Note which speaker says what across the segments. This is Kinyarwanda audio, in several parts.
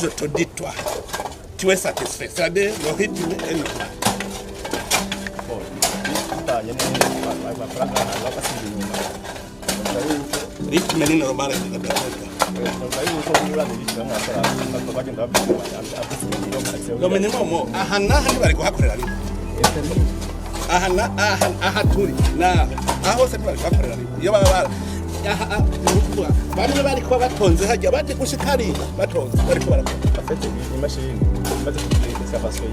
Speaker 1: je te dis toi, tu es satisfait. C'est-à-dire le rythme est normal. Rythme ni normal no minimum ahana hani bari kuhakorera rimwe aha turi na aho se bari kuhakorera rimwe iyo baba bari bari kuba batonze hajya baje gushikari batonze bari kuba barakora afite imashini baje kugira serivation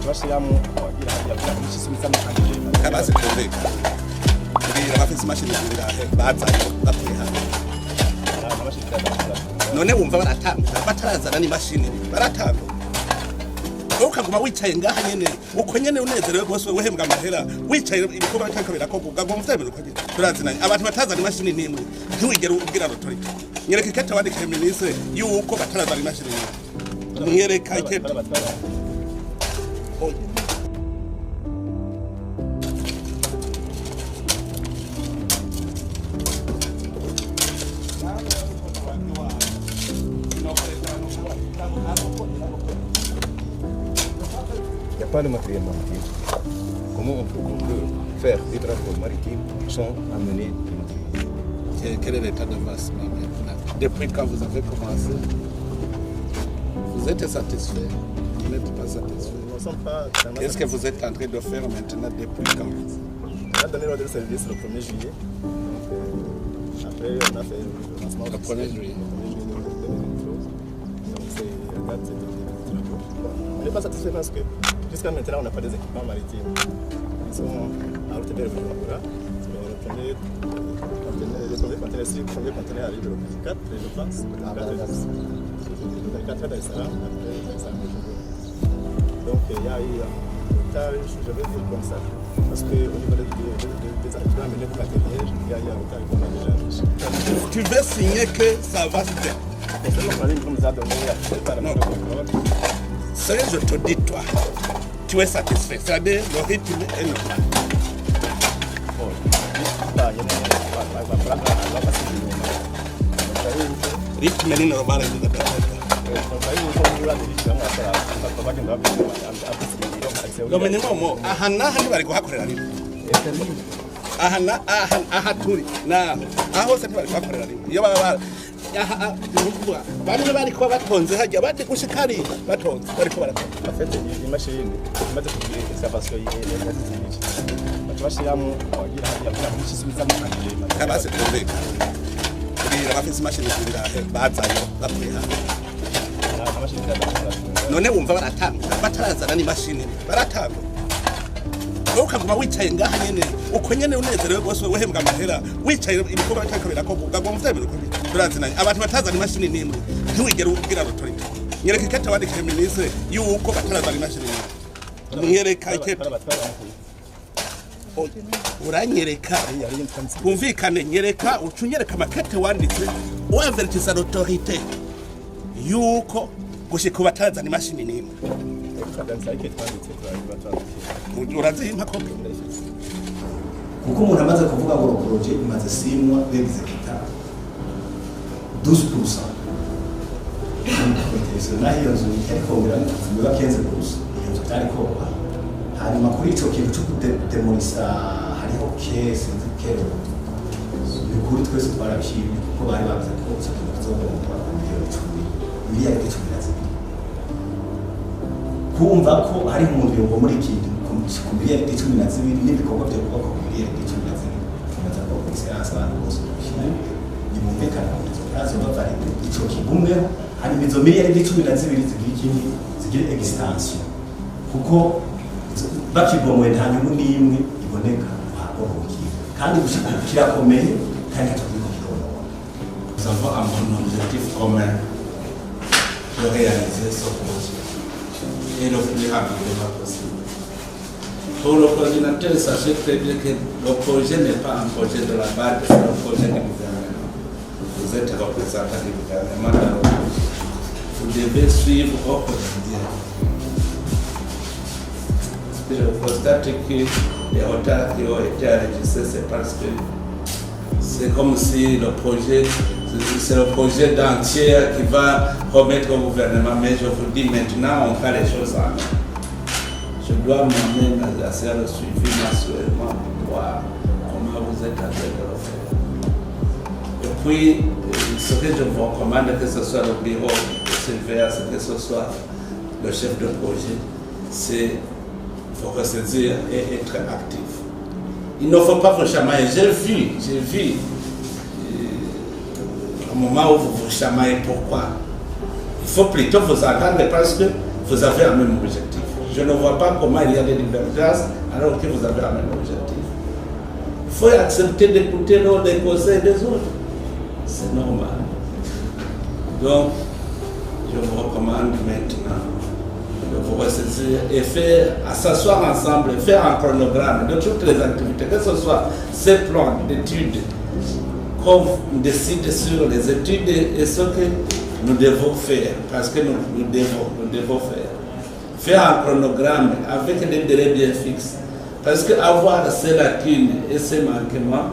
Speaker 1: bashiramo abagira hajya bishimisa n'akandi kabase kumveka bira bafite imashini zirahe bazanye bakuye hano none wumva batarazana n'imashini baratanga ukaguma wicaye ngaha nyene uko nyene unezerewe gose wehembwa amahera wicaye ibikorwa bitakabira ko gagomba vyemera uko turazinanye abantu batazana imashini nimwe ntiwigera ubwira autorite nyereka ikete wandike ministre yuko batarazana imashini nyereka ikete
Speaker 2: Pas le matériel maritime. Comment on peut faire des transports maritimes sans amener du matériel?
Speaker 1: Quel est l'état d'avancement maintenant? Depuis quand vous avez commencé, vous êtes satisfait? Vous n'êtes pas satisfait?
Speaker 2: Nous ne sommes pas.
Speaker 1: Qu'est-ce que vous êtes en train de faire maintenant depuis quand?
Speaker 2: On a donné l'ordre de service le 1er juillet. Donc, après, on a fait le lancement.
Speaker 1: Le 1er juillet.
Speaker 2: Donc, c'est la date de on n'est pas satisfait parce que jusqu'à maintenant, on n'a pas des équipements maritimes. Ils sont à route de revenus là. Le premier conteneur arrive le 4, je pense. Le 4 d'Al Salam, après ça. Donc il y a eu un retard, je vais dire comme ça. Parce qu'au niveau des équipements menés du matériel, il y a eu un retard qu'on a déjà reçu.
Speaker 1: Tu veux signer que ça va se faire?
Speaker 2: C'est le planning qu'on nous a donné par la
Speaker 1: c'est je te dis toi, tu es satisfait. C'est-à-dire le rythme est normal. Rythme ni normal no minimum ahana hani bari kuhakorera rimwe aha turi na aho se bari kuhakorera rimwe iyo baba bari bari kuba batonze hajya baje gushikari batonze bari kuba barakora
Speaker 2: afite imashini baje kugira serivation bashiramo abagira hajya bishimisa n'akandi
Speaker 1: kabase kumveka bira bafite imashini zirahe bazanye bakuye hano none wumva batarazana n'imashini baratanga ukaguma wicaye ngaha nyene uko nyene unezerewe gose wehembwa amahera wicaye ibikorwa bitakabira ko gagomba vyemera uko turazinanye abantu batazana imashini nimwe ntiwigera ubwira autorite nyereka ikete wandike ministre yuko batarazana imashini nyereka ikete uranyereka kumvikane nyereka ucunyereka amakete wanditse uavertisa l'autorité yuko gushika batazana imashini nimwe urazimpa kopi
Speaker 3: kuko umuntu amaze kuvuga ngo projet imaze simwa d'executa 12% naho iyo nzu ikongera kuvuga 15% iyo nzu itari koba hanyuma kuri ico kintu cyo kutemorisa hariho case nzikero bikuri twese twarabishimye kuko bari bavuze ko kizogomba miliyari 10 kumva ko hari umuntu yobo muri kintu ku miliyari 12 n'ibikorwa byo kubaka ku miliyari 12 tumaze ko excellence abantu bose bashimye nimumvikana ko tuzazo bavare ico kigume hanyuma izo miliyari 12 zigira extension kuko bakigomwe nta nyungu n'imwe iboneka habohoki kandi kirakomeye kandi tutiko kikona.
Speaker 1: Nous avons un objectif commun de réaliser ce projet et le plus rapidement possible. Pour le coordinateur, sachez très bien que le projet n'est pas un projet de la BAD, c'est un projet du gouvernement. Vous êtes représentant du gouvernement dans le projet. Vous devez suivre au quotidien. Je constate que les retards qui ont été enregistrés, c'est parce que c'est comme si le projet c'est le projet d'entier qui va remettre au gouvernement, mais je vous dis maintenant, on fait les choses en main. Je dois moi-même faire le suivi mensuellement pour voir comment vous êtes en train de le faire. Et puis, ce que je vous recommande, que ce soit le bureau de surveillance, que ce soit le chef de projet, c'est il faut ressaisir et être actif. Il ne faut pas vous chamailler. J'ai vu au moment où vous vous chamaillez, pourquoi? Il faut plutôt vous entendre parce que vous avez un même objectif. Je ne vois pas comment il y a des divergences alors que vous avez un même objectif. Il faut accepter d'écouter les conseils des autres. C'est normal. Donc, je vous recommande maintenant de vous ressaisir et s'asseoir ensemble, faire un chronogramme de toutes les activités, que ce soit ces plans d'études, qu'on décide sur les études et ce que nous devons faire, parce que nous devons faire. Faire un chronogramme avec des délais bien fixes, parce qu'avoir ces lacunes et ces manquements,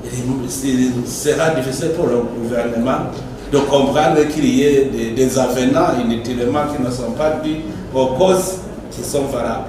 Speaker 1: il sera difficile pour le gouvernement de comprendre qu'il y ait des avenants inutilement qui ne sont pas dus aux causes qui sont valables.